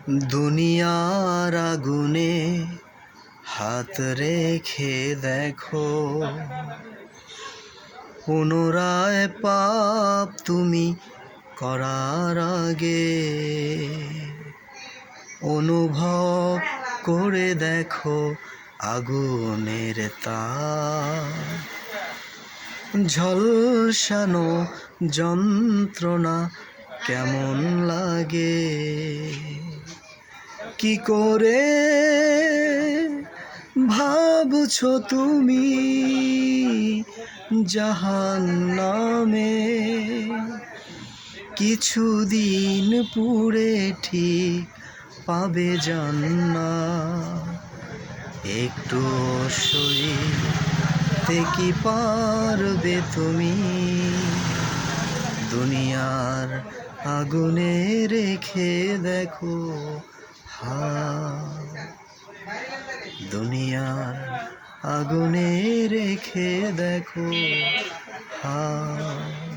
দুনিয়ার আগুনে হাত রেখে দেখো, পুনরায় পাপ তুমি করার আগে অনুভব করে দেখো আগুনের তাপ, ঝলসানো যন্ত্রণা কেমন লাগে। কি করে ভাবছো তুমি জাহান্নামে, কিছুদিন পুরে ঠিক পাবে জান্নাত। একটু সইতে কি পারবে তুমি দুনিয়ার আগুনে রেখে দেখো হাত, দুনিয়ার আগুনে রেখে দেখো হাত।